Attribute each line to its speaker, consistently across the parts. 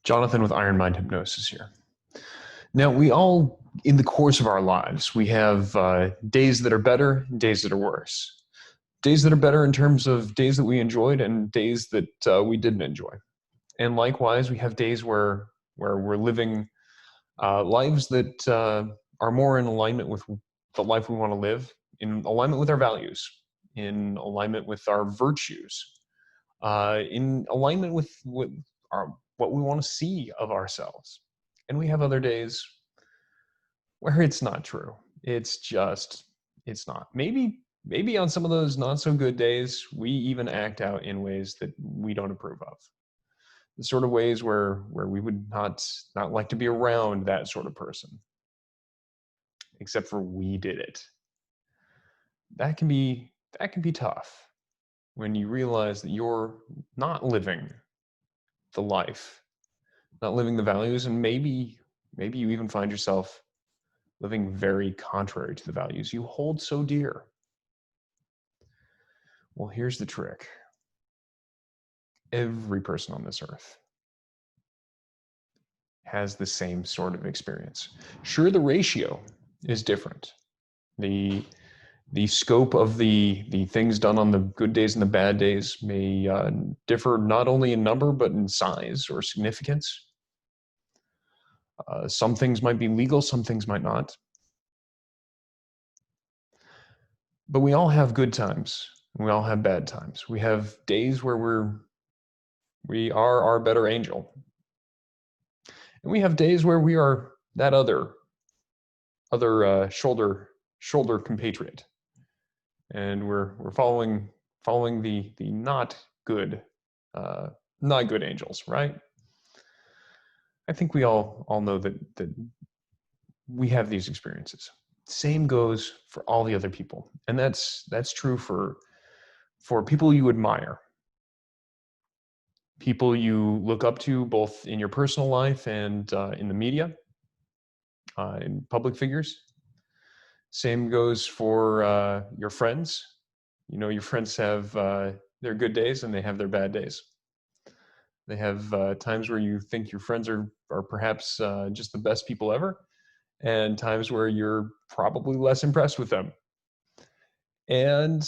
Speaker 1: Jonathan with Iron Mind Hypnosis here. Now, we all, in the course of our lives, we have days that are better, days that are worse. Days that are better in terms of days that we enjoyed and days that we didn't enjoy. And likewise, we have days where we're living lives that are more in alignment with the life we want to live, in alignment with our values, in alignment with our virtues, in alignment with what we want to see of ourselves. And we have other days where it's not true. It's not. Maybe on some of those not so good days, we even act out in ways that we don't approve of. The sort of ways where we would not like to be around that sort of person. Except for we did it. That can be tough when you realize that you're not living the life, not living the values, and maybe you even find yourself living very contrary to the values you hold so dear. Well, here's the trick. Every person on this earth has the same sort of experience. Sure, the ratio is different. The scope of the things done on the good days and the bad days may differ not only in number, but in size or significance. Some things might be legal, some things might not. But we all have good times, and we all have bad times. We have days where we are our better angel. And we have days where we are that other shoulder compatriot. And we're following the not good angels, right? I think we all know that we have these experiences. Same goes for all the other people, and that's true for people you admire, people you look up to, both in your personal life and in the media, in public figures. Same goes for your friends. You know, your friends have their good days and they have their bad days. They have times where you think your friends are perhaps just the best people ever, and times where you're probably less impressed with them. And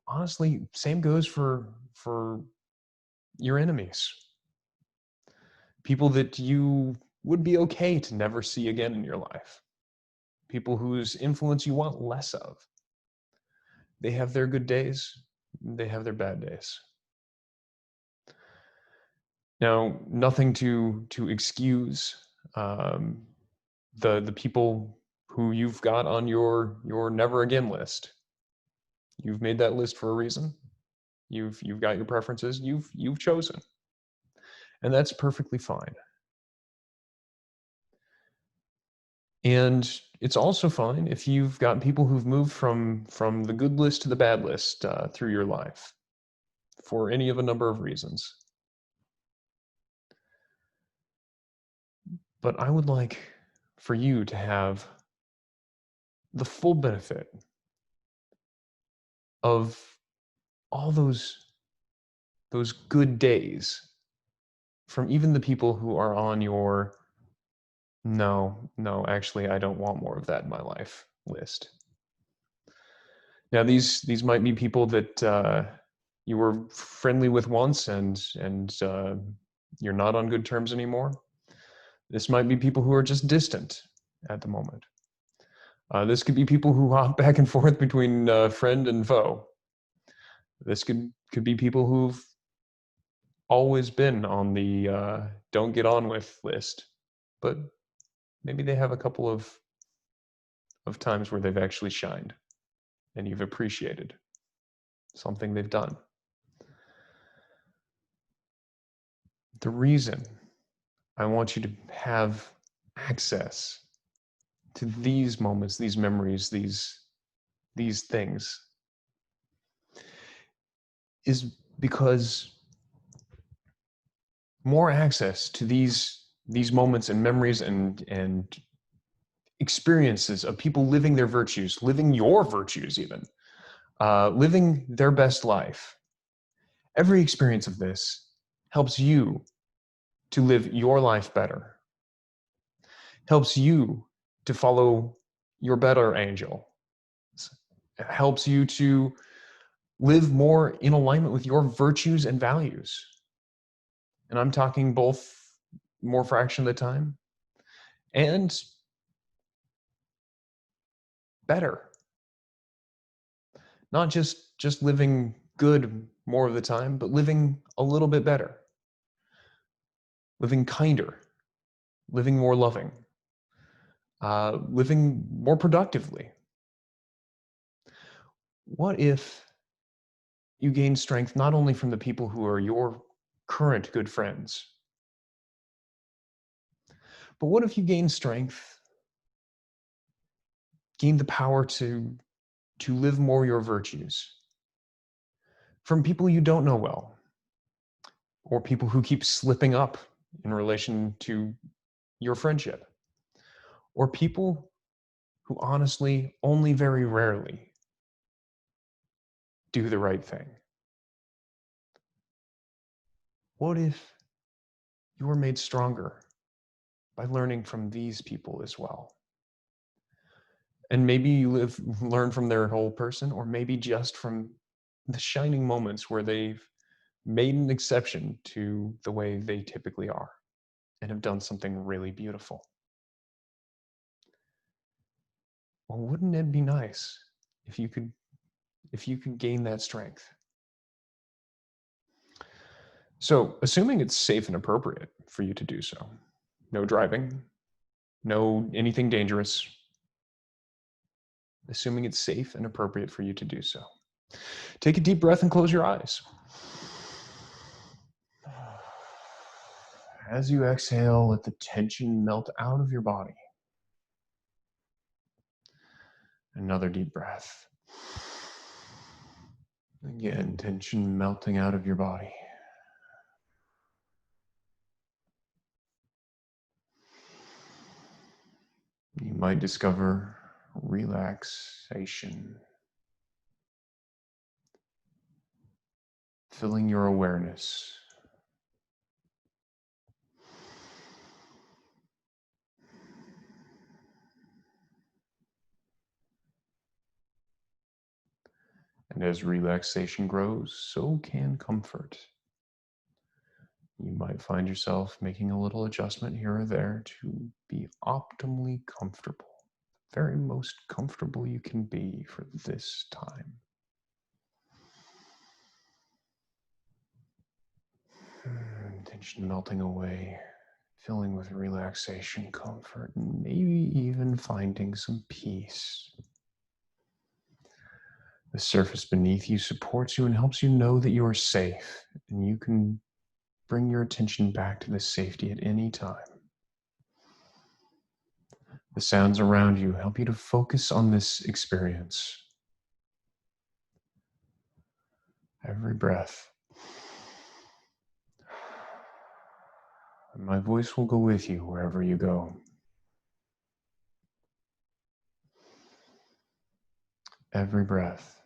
Speaker 1: honestly, same goes for your enemies. People that you would be okay to never see again in your life. People whose influence you want less of. They have their good days, they have their bad days. Now, nothing to excuse the people who you've got on your never again list. You've made that list for a reason. You've got your preferences. You've chosen, and that's perfectly fine. And it's also fine if you've got people who've moved from the good list to the bad list through your life for any of a number of reasons. But I would like for you to have the full benefit of all those good days from even the people who are on your no, actually, I don't want more of that in my life list. Now, these might be people that you were friendly with once and you're not on good terms anymore. This might be people who are just distant at the moment. This could be people who hop back and forth between friend and foe. This could be people who've always been on the don't get on with list, but maybe they have a couple of times where they've actually shined and you've appreciated something they've done. The reason I want you to have access to these moments, these memories, these things is because more access to these moments and memories and experiences of people living their virtues, living your virtues even, living their best life. Every experience of this helps you to live your life better, helps you to follow your better angel, it helps you to live more in alignment with your virtues and values. And I'm talking both more fraction of the time and better. Not just living good more of the time, but living a little bit better, living kinder, living more loving, living more productively. What if you gain strength not only from the people who are your current good friends, but what if you gain strength, gain the power to live more your virtues from people you don't know well, or people who keep slipping up in relation to your friendship, or people who honestly only very rarely do the right thing? What if you were made stronger by learning from these people as well? And maybe you learn from their whole person, or maybe just from the shining moments where they've made an exception to the way they typically are and have done something really beautiful. Well, wouldn't it be nice if you could gain that strength? So, assuming it's safe and appropriate for you to do so, no driving, no anything dangerous, assuming it's safe and appropriate for you to do so, take a deep breath and close your eyes. As you exhale, let the tension melt out of your body. Another deep breath. Again, tension melting out of your body. You might discover relaxation filling your awareness. And as relaxation grows, so can comfort. You might find yourself making a little adjustment here or there to be optimally comfortable, the very most comfortable you can be for this time. Tension melting away, filling with relaxation, comfort, and maybe even finding some peace. The surface beneath you supports you and helps you know that you are safe, and you can bring your attention back to this safety at any time. The sounds around you help you to focus on this experience. Every breath. And my voice will go with you wherever you go. Every breath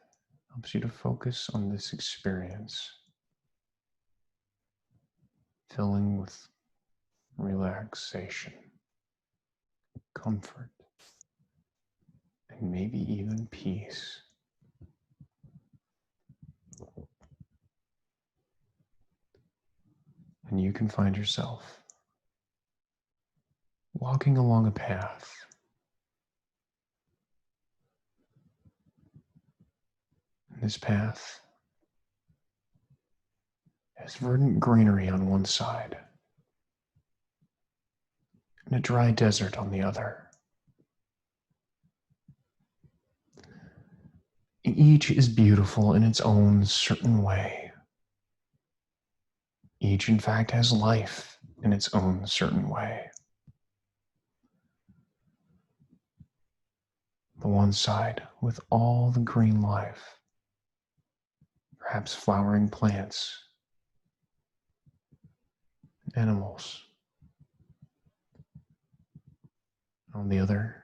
Speaker 1: helps you to focus on this experience, filling with relaxation, comfort, and maybe even peace. And you can find yourself walking along a path. And this path has verdant greenery on one side and a dry desert on the other. Each is beautiful in its own certain way. Each, in fact, has life in its own certain way. The one side with all the green life, perhaps flowering plants, animals. On the other,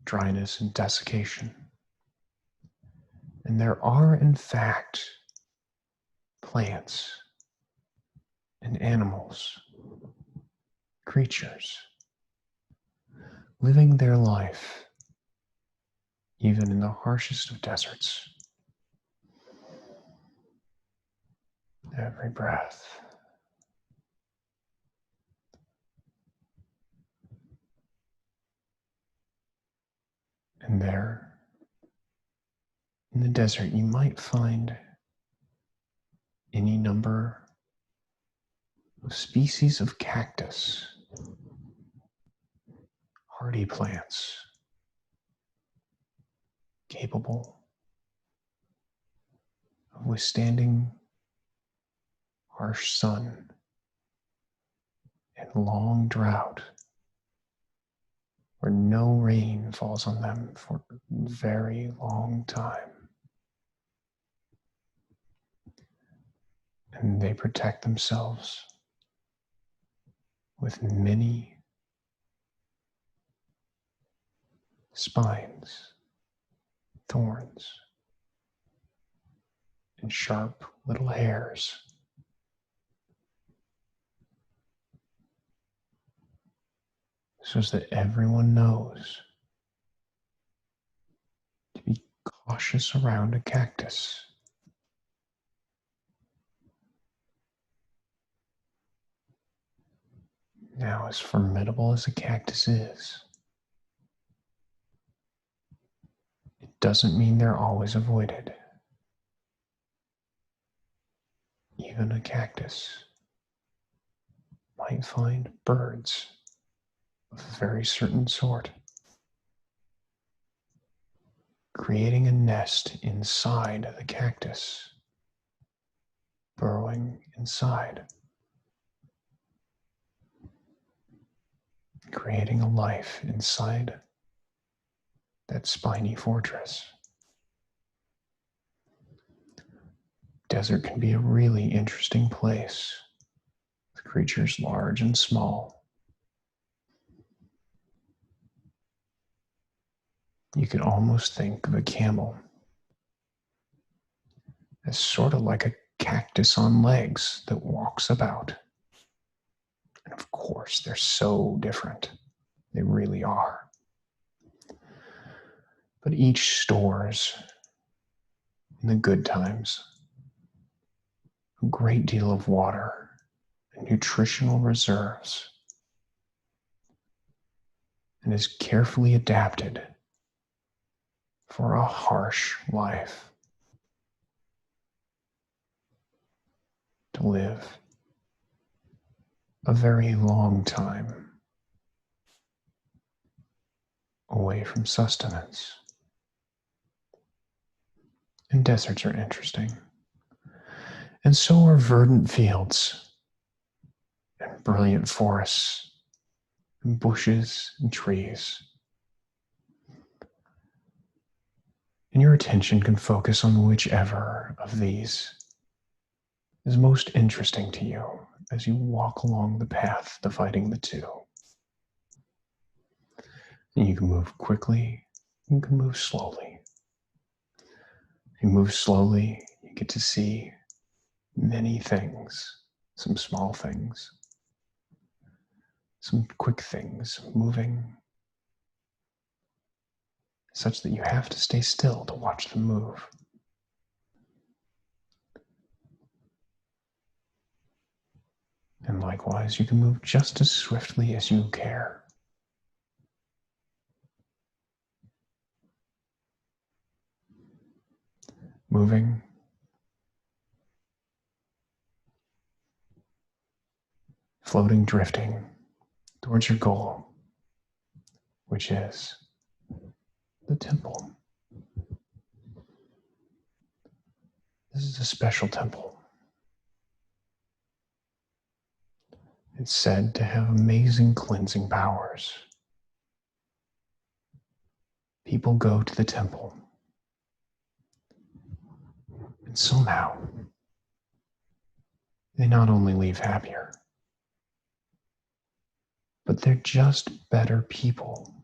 Speaker 1: dryness and desiccation. And there are, in fact, plants and animals, creatures, living their life even in the harshest of deserts. Every breath. And there, in the desert, you might find any number of species of cactus, hardy plants, capable of withstanding harsh sun and long drought, where no rain falls on them for a very long time. And they protect themselves with many spines, thorns, and sharp little hairs. So that everyone knows to be cautious around a cactus. Now, as formidable as a cactus is, it doesn't mean they're always avoided. Even a cactus might find birds of a very certain sort, creating a nest inside the cactus, burrowing inside, creating a life inside that spiny fortress. Desert can be a really interesting place with creatures large and small. You could almost think of a camel as sort of like a cactus on legs that walks about. And of course, they're so different. They really are. But each stores, in the good times, a great deal of water and nutritional reserves, and is carefully adapted for a harsh life, to live a very long time away from sustenance. And deserts are interesting. And so are verdant fields and brilliant forests and bushes and trees. And your attention can focus on whichever of these is most interesting to you as you walk along the path dividing the two. And you can move quickly, you can move slowly. If you move slowly, you get to see many things, some small things, some quick things moving, such that you have to stay still to watch them move. And likewise, you can move just as swiftly as you care. Moving, floating, drifting towards your goal, which is the temple. This is a special temple. It's said to have amazing cleansing powers. People go to the temple, and somehow they not only leave happier, but they're just better people.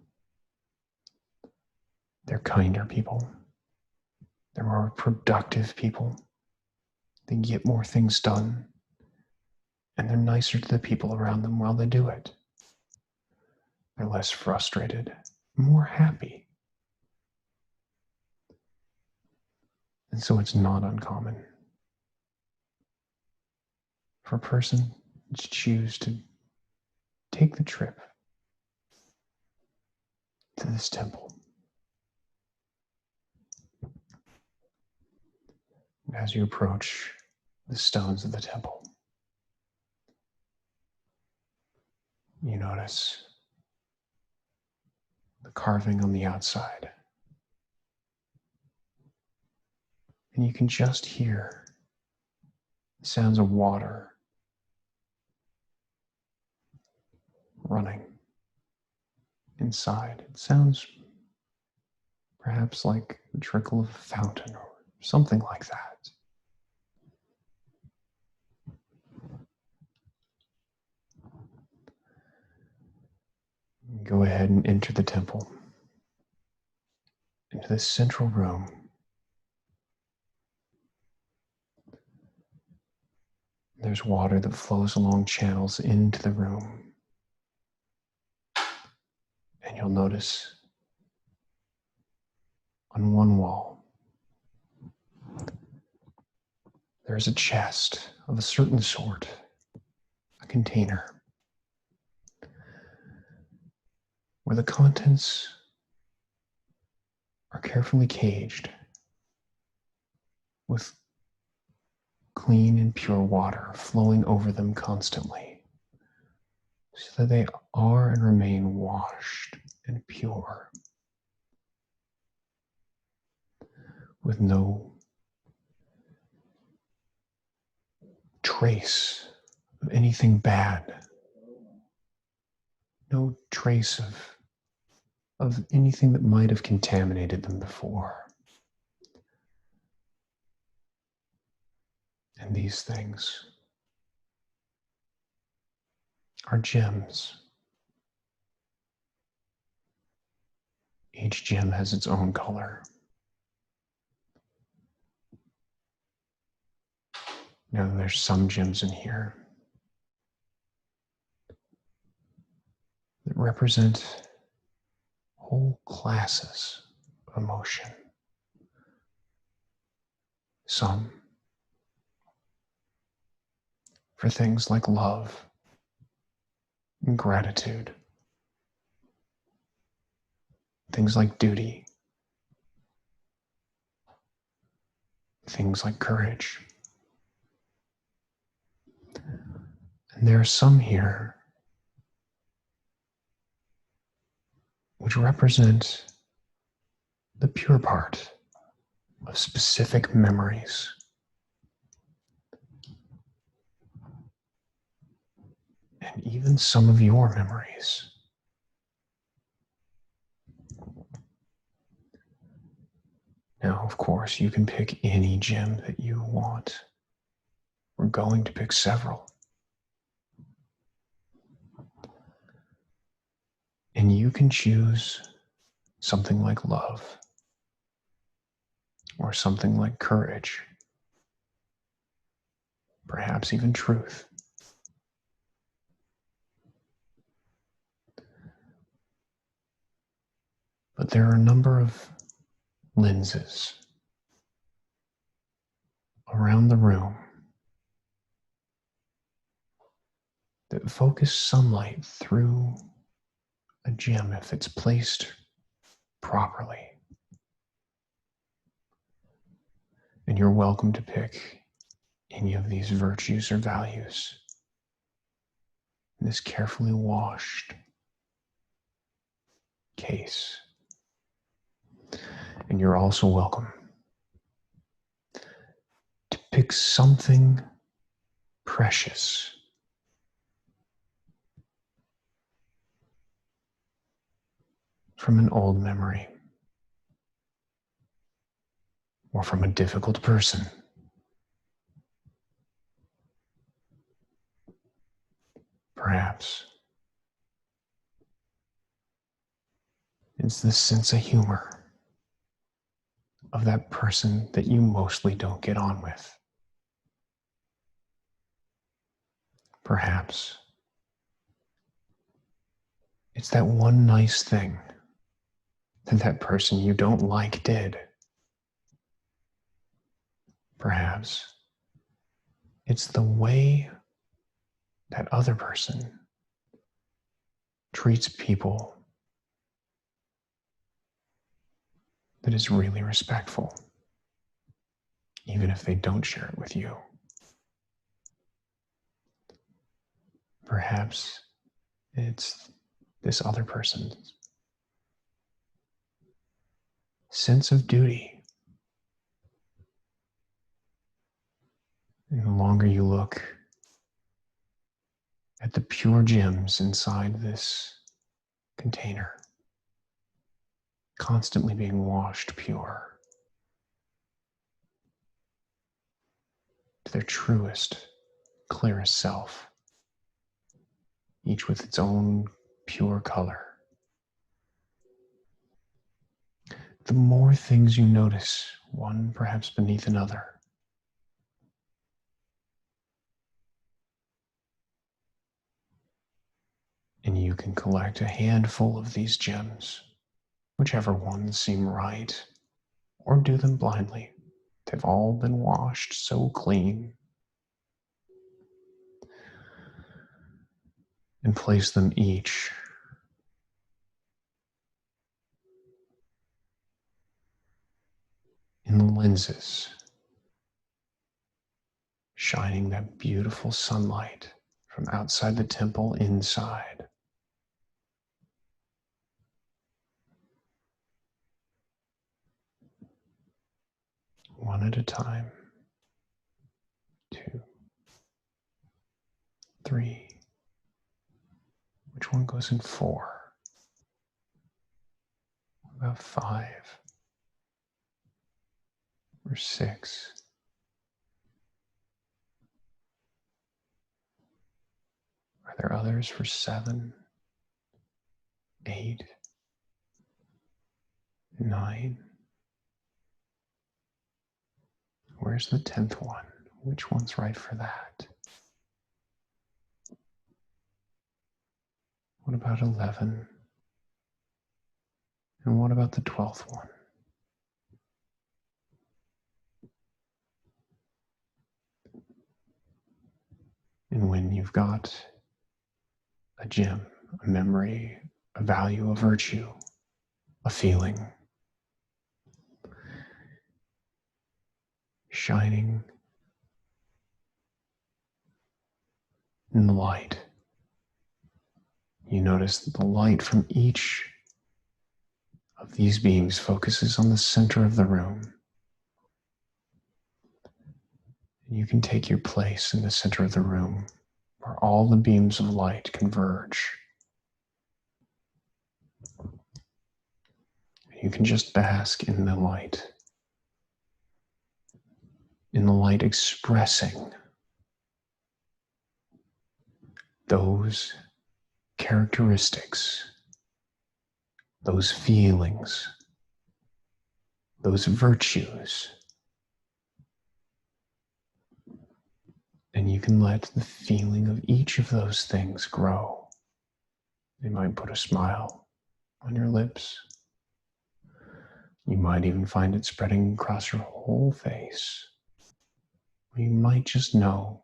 Speaker 1: They're kinder people. They're more productive people. They get more things done. And they're nicer to the people around them while they do it. They're less frustrated, more happy. And so it's not uncommon for a person to choose to take the trip to this temple. And as you approach the stones of the temple, you notice the carving on the outside. And you can just hear the sounds of water running inside. It sounds perhaps like the trickle of a fountain or something like that. Go ahead and enter the temple, into this central room. There's water that flows along channels into the room. And you'll notice on one wall, there's a chest of a certain sort, a container, where the contents are carefully caged with clean and pure water flowing over them constantly, so that they are and remain washed and pure, with no trace of anything bad, no trace of anything that might have contaminated them before. And these things are gems. Each gem has its own color. Now, there's some gems in here that represent whole classes of emotion. Some for things like love and gratitude, things like duty, things like courage. And there are some here which represent the pure part of specific memories. And even some of your memories. Now, of course, you can pick any gem that you want. We're going to pick several. And you can choose something like love, or something like courage, perhaps even truth. But there are a number of lenses around the room that focus sunlight through a gem if it's placed properly. And you're welcome to pick any of these virtues or values in this carefully washed case. And you're also welcome to pick something precious from an old memory, or from a difficult person. Perhaps it's this sense of humor of that person that you mostly don't get on with. Perhaps it's that one nice thing that that person you don't like did. Perhaps it's the way that other person treats people that is really respectful, even if they don't share it with you. Perhaps it's this other person's sense of duty. And the longer you look at the pure gems inside this container, constantly being washed pure to their truest, clearest self, each with its own pure color. The more things you notice, one perhaps beneath another, and you can collect a handful of these gems, whichever ones seem right, or do them blindly. They've all been washed so clean. And place them each in the lenses, shining that beautiful sunlight from outside the temple inside. One at a time. 2, 3. Which one goes in 4? What about 5? Or 6? Are there others for 7, 8, 9? Where's the 10th one? Which one's right for that? What about 11? And what about the 12th one? And when you've got a gem, a memory, a value, a virtue, a feeling, shining in the light, you notice that the light from each of these beams focuses on the center of the room. You can take your place in the center of the room where all the beams of light converge. You can just bask in the light expressing those characteristics, those feelings, those virtues. And you can let the feeling of each of those things grow. They might put a smile on your lips. You might even find it spreading across your whole face. Or you might just know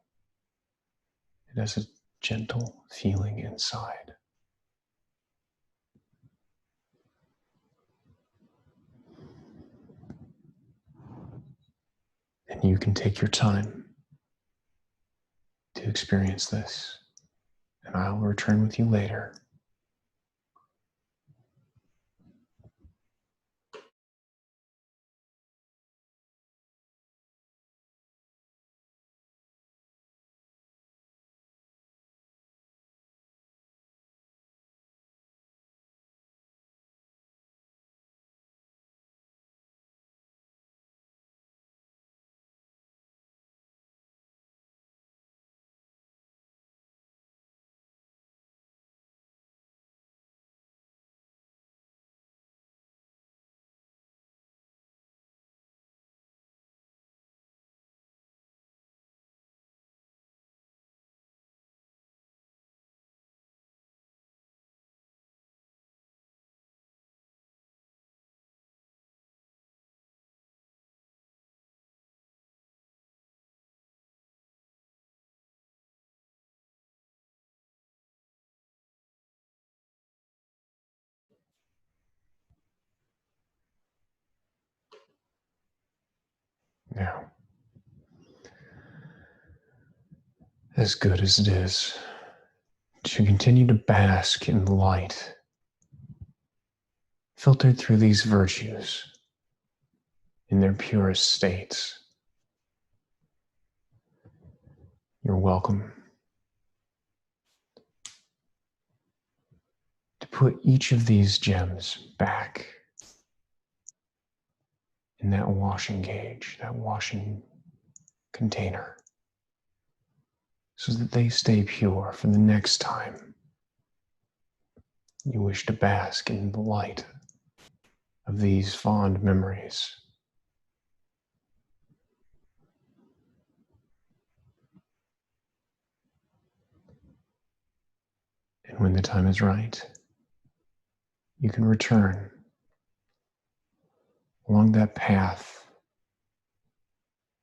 Speaker 1: it has a gentle feeling inside. And you can take your time to experience this. And I'll return with you later. Now, as good as it is to continue to bask in the light filtered through these virtues in their purest states, you're welcome to put each of these gems back in that washing gauge, that washing container, so that they stay pure for the next time you wish to bask in the light of these fond memories. And when the time is right, you can return along that path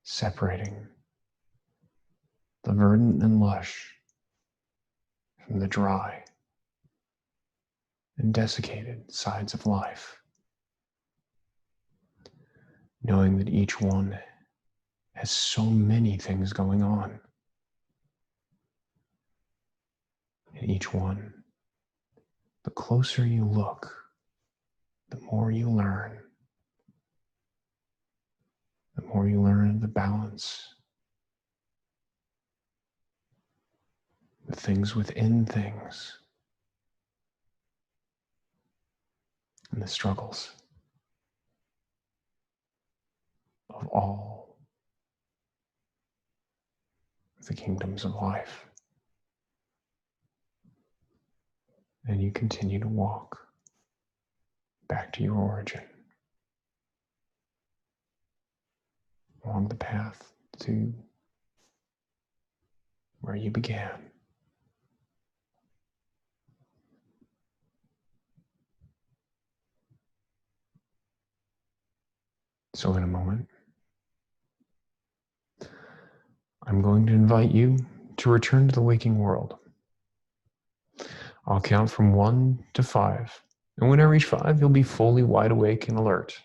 Speaker 1: separating the verdant and lush from the dry and desiccated sides of life, knowing that each one has so many things going on. And each one, the closer you look, the more you learn. The more you learn of the balance, the things within things, and the struggles of all the kingdoms of life. And you continue to walk back to your origin, along the path to where you began. So in a moment, I'm going to invite you to return to the waking world. I'll count from 1 to 5. And when I reach 5, you'll be fully wide awake and alert,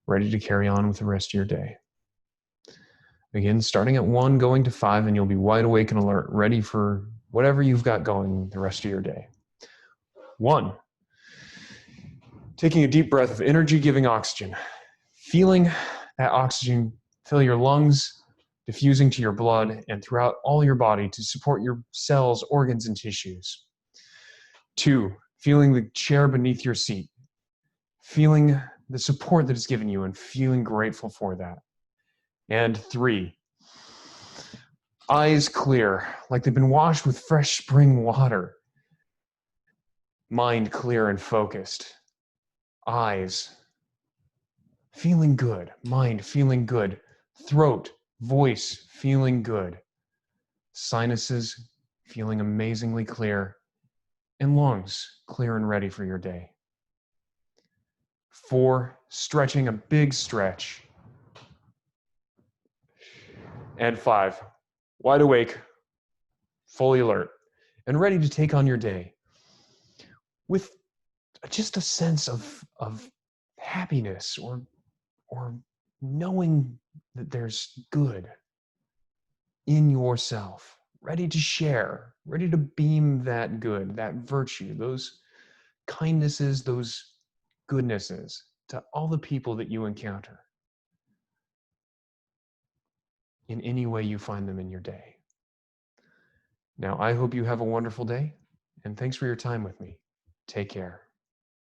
Speaker 1: ready to carry on with the rest of your day. Again, starting at 1, going to 5, and you'll be wide awake and alert, ready for whatever you've got going the rest of your day. 1, taking a deep breath of energy-giving oxygen, feeling that oxygen fill your lungs, diffusing to your blood and throughout all your body to support your cells, organs, and tissues. 2, feeling the chair beneath your seat, feeling the support that is given you and feeling grateful for that. And 3, eyes clear, like they've been washed with fresh spring water. Mind clear and focused. Eyes feeling good, mind feeling good, throat, voice feeling good, sinuses feeling amazingly clear, and lungs clear and ready for your day. 4, stretching a big stretch. And 5, wide awake, fully alert, and ready to take on your day with just a sense of happiness or knowing that there's good in yourself, ready to share, ready to beam that good, that virtue, those kindnesses, those goodnesses to all the people that you encounter in any way you find them in your day. Now, I hope you have a wonderful day, and thanks for your time with me. Take care.